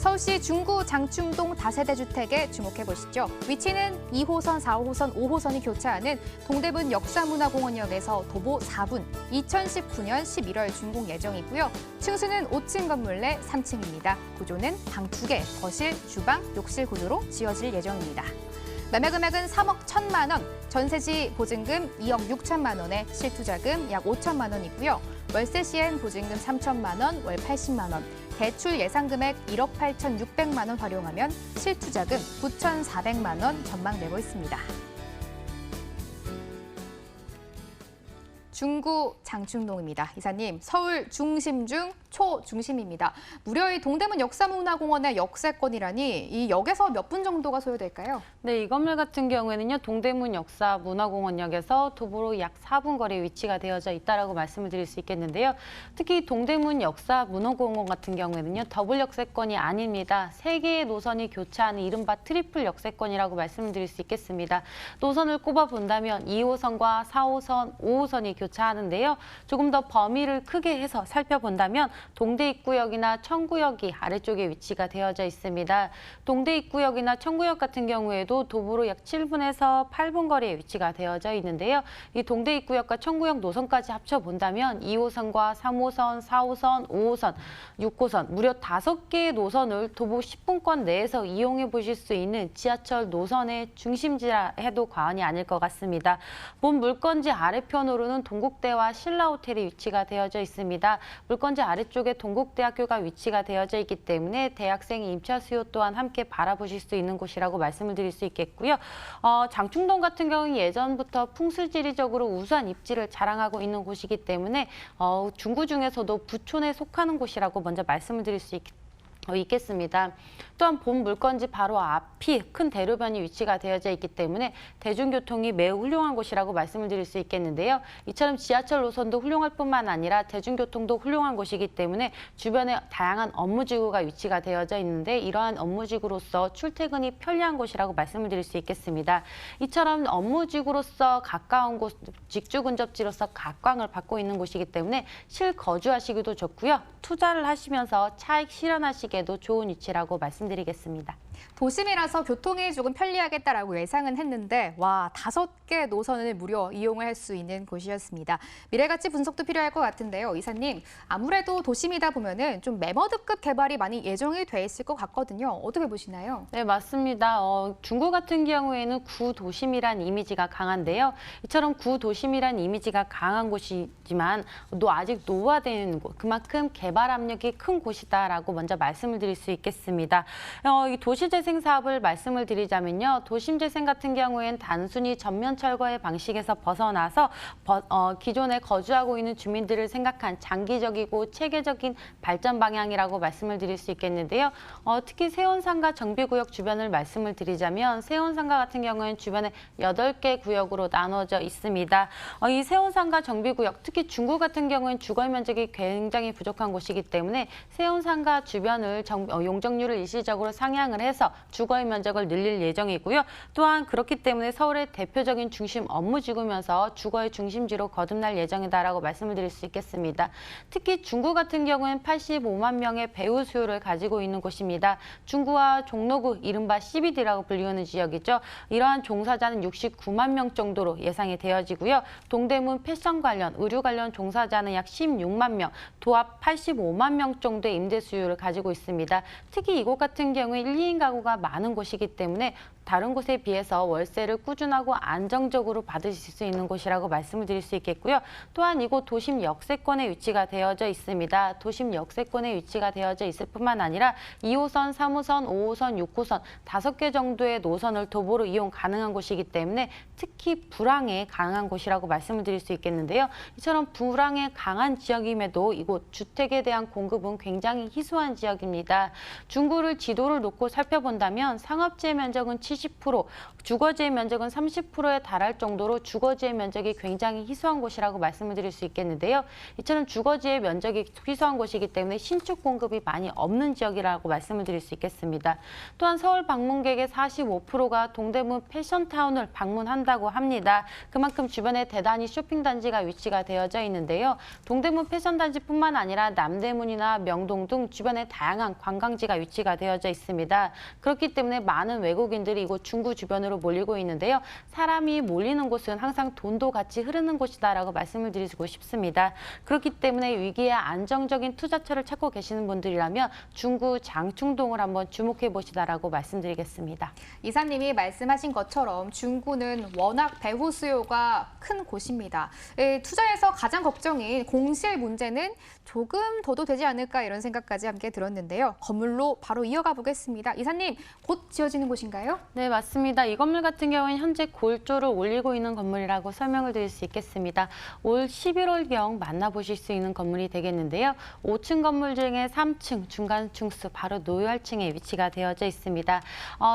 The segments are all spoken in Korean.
서울시 중구 장충동 다세대 주택에 주목해 보시죠. 위치는 2호선, 4호선, 5호선이 교차하는 동대문 역사문화공원역에서 도보 4분, 2019년 11월 준공 예정이고요. 층수는 5층 건물 내 3층입니다. 구조는 방 2개, 거실, 주방, 욕실 구조로 지어질 예정입니다. 매매 금액은 3억 1천만 원, 전세지 보증금 2억 6천만 원에 실투자금 약 5천만 원이고요. 월세 시엔 보증금 3천만 원, 월 80만 원, 대출 예상 금액 1억 8,600만 원 활용하면 실투자금 9,400만 원 전망되고 있습니다. 중구 장충동입니다. 이사님, 서울 중심 중 초중심입니다. 무려 이 동대문 역사문화공원의 역세권이라니 이 역에서 몇 분 정도가 소요될까요? 네, 이 건물 같은 경우에는요, 동대문 역사문화공원역에서 도보로 약 4분 거리에 위치가 되어져 있다라고 말씀을 드릴 수 있겠는데요. 특히 동대문 역사문화공원 같은 경우에는요, 더블 역세권이 아닙니다. 3개의 노선이 교차하는 이른바 트리플 역세권이라고 말씀을 드릴 수 있겠습니다. 노선을 꼽아본다면 2호선과 4호선, 5호선이 교차하는데요. 조금 더 범위를 크게 해서 살펴본다면 동대입구역이나 청구역이 아래쪽에 위치가 되어져 있습니다. 동대입구역이나 청구역 같은 경우에도 도보로 약 7분에서 8분 거리에 위치가 되어져 있는데요. 이 동대입구역과 청구역 노선까지 합쳐본다면 2호선과 3호선, 4호선, 5호선, 6호선 무려 5개의 노선을 도보 10분권 내에서 이용해 보실 수 있는 지하철 노선의 중심지라 해도 과언이 아닐 것 같습니다. 본 물건지 아래편으로는 동국대와 신라호텔이 위치가 되어져 있습니다. 물건지 아래쪽에 동국대학교가 위치가 되어져 있기 때문에 대학생의 임차 수요 또한 함께 바라보실 수 있는 곳이라고 말씀을 드릴 수 있겠고요. 장충동 같은 경우는 예전부터 풍수지리적으로 우수한 입지를 자랑하고 있는 곳이기 때문에 중구 중에서도 부촌에 속하는 곳이라고 먼저 말씀을 드릴 수 있겠습니다. 또한 본 물건지 바로 앞이 큰 대로변이 위치가 되어져 있기 때문에 대중교통이 매우 훌륭한 곳이라고 말씀을 드릴 수 있겠는데요. 이처럼 지하철 노선도 훌륭할 뿐만 아니라 대중교통도 훌륭한 곳이기 때문에 주변에 다양한 업무지구가 위치가 되어져 있는데 이러한 업무지구로서 출퇴근이 편리한 곳이라고 말씀을 드릴 수 있겠습니다. 이처럼 업무지구로서 가까운 곳, 직주 근접지로서 각광을 받고 있는 곳이기 때문에 실거주하시기도 좋고요. 투자를 하시면서 차익 실현하시기에도 좋은 위치라고 말씀드리겠습니다. 도심이라서 교통이 조금 편리하겠다라고 예상은 했는데 와, 5개 노선을 무려 이용을 할 수 있는 곳이었습니다. 미래가치 분석도 필요할 것 같은데요. 이사님, 아무래도 도심이다 보면은 좀 매머드급 개발이 많이 예정이 돼 있을 것 같거든요. 어떻게 보시나요? 네, 맞습니다. 중구 같은 경우에는 구도심이란 이미지가 강한데요. 이처럼 구도심이란 이미지가 강한 곳이지만 또 아직 노후화되는 곳, 그만큼 개발 압력이 큰 곳이다라고 먼저 말씀을 드릴 수 있겠습니다. 이 도시재생 사업을 말씀을 드리자면요. 도심재생 같은 경우에는 단순히 전면 철거의 방식에서 벗어나서 기존에 거주하고 있는 주민들을 생각한 장기적이고 체계적인 발전 방향이라고 말씀을 드릴 수 있겠는데요. 특히 세운상가 정비구역 주변을 말씀을 드리자면 세운상가 같은 경우에는 주변에 8개 구역으로 나눠져 있습니다. 이 세운상가 정비구역, 특히 중구 같은 경우에는 주거 면적이 굉장히 부족한 곳이기 때문에 세운상가 주변을 용적률을 일시적으로 상향을 해서 주거의 면적을 늘릴 예정이고요. 또한 그렇기 때문에 서울의 대표적인 중심 업무지구면서 주거의 중심지로 거듭날 예정이다라고 말씀을 드릴 수 있겠습니다. 특히 중구 같은 경우에는 85만 명의 배우 수요를 가지고 있는 곳입니다. 중구와 종로구, 이른바 CBD라고 불리우는 지역이죠. 이러한 종사자는 69만 명 정도로 예상이 되어지고요. 동대문 패션 관련, 의류 관련 종사자는 약 16만 명, 도합 85만 명 정도의 임대 수요를 가지고 있습니다. 특히 이곳 같은 경우에 1, 2인 가구가 많은 곳이기 때문에 다른 곳에 비해서 월세를 꾸준하고 안정적으로 받으실 수 있는 곳이라고 말씀을 드릴 수 있겠고요. 또한 이곳 도심 역세권에 위치가 되어져 있습니다. 도심 역세권에 위치가 되어져 있을 뿐만 아니라 2호선, 3호선, 5호선, 6호선 5개 정도의 노선을 도보로 이용 가능한 곳이기 때문에 특히 불황에 강한 곳이라고 말씀을 드릴 수 있겠는데요. 이처럼 불황에 강한 지역임에도 이곳 주택에 대한 공급은 굉장히 희소한 지역입니다. 중구를 지도를 놓고 살펴보면 살펴본다면 상업지의 면적은 70%, 주거지의 면적은 30%에 달할 정도로 주거지의 면적이 굉장히 희소한 곳이라고 말씀을 드릴 수 있겠는데요. 이처럼 주거지의 면적이 희소한 곳이기 때문에 신축 공급이 많이 없는 지역이라고 말씀을 드릴 수 있겠습니다. 또한 서울 방문객의 45%가 동대문 패션타운을 방문한다고 합니다. 그만큼 주변에 대단히 쇼핑단지가 위치가 되어져 있는데요. 동대문 패션단지뿐만 아니라 남대문이나 명동 등 주변에 다양한 관광지가 위치가 되어져 있습니다. 그렇기 때문에 많은 외국인들이 이곳 중구 주변으로 몰리고 있는데요. 사람이 몰리는 곳은 항상 돈도 같이 흐르는 곳이다라고 말씀을 드리고 싶습니다. 그렇기 때문에 위기에 안정적인 투자처를 찾고 계시는 분들이라면 중구 장충동을 한번 주목해 보시다라고 말씀드리겠습니다. 이사님이 말씀하신 것처럼 중구는 워낙 배후 수요가 큰 곳입니다. 투자에서 가장 걱정인 공실 문제는 조금 더도 되지 않을까 이런 생각까지 함께 들었는데요. 건물로 바로 이어가 보겠습니다. 이사님, 곧 지어지는 곳인가요? 네, 맞습니다. 이 건물 같은 경우는 현재 골조를 올리고 있는 건물이라고 설명을 드릴 수 있겠습니다. 올 11월경 만나보실 수 있는 건물이 되겠는데요. 5층 건물 중에 3층 중간 층수 바로 노열층에 위치가 되어져 있습니다.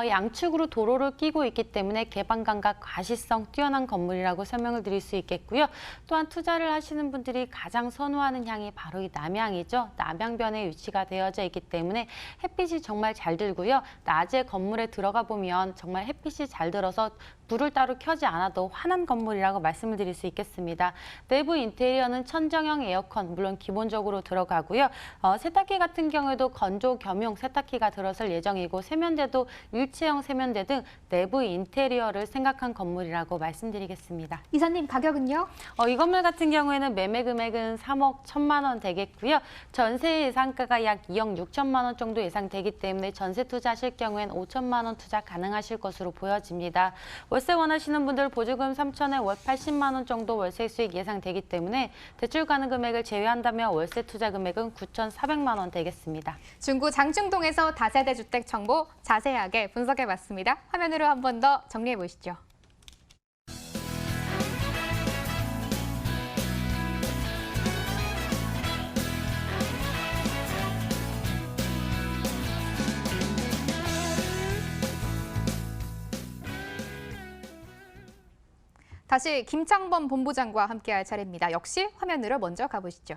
양측으로 도로를 끼고 있기 때문에 개방감과 과시성 뛰어난 건물이라고 설명을 드릴 수 있겠고요. 또한 투자를 하시는 분들이 가장 선호하는 향이 바로 이 남향이죠. 남향변에 위치가 되어져 있기 때문에 햇빛이 정말 잘 들고요. 낮에 건물에 들어가 보면 정말 햇빛이 잘 들어서 불을 따로 켜지 않아도 환한 건물이라고 말씀을 드릴 수 있겠습니다. 내부 인테리어는 천정형 에어컨 물론 기본적으로 들어가고요. 세탁기 같은 경우에도 건조 겸용 세탁기가 들어설 예정이고 세면대도 일체형 세면대 등 내부 인테리어를 생각한 건물이라고 말씀드리겠습니다. 이사님, 가격은요? 이 건물 같은 경우에는 매매 금액은 3억 1천만 원 되겠고요. 전세 예상가가 약 2억 6천만 원 정도 예상되기 때문에 전세 투자하실 경우엔 5천만 원 투자 가능하실 것으로 보여집니다. 월세 원하시는 분들 보조금 3천에 월 80만 원 정도 월세 수익 예상되기 때문에 대출 가능 금액을 제외한다면 월세 투자 금액은 9,400만 원 되겠습니다. 중구 장충동에서 다세대 주택 정보 자세하게 분석해봤습니다. 화면으로 한 번 더 정리해 보시죠. 다시 김창범 본부장과 함께할 차례입니다. 역시 화면으로 먼저 가보시죠.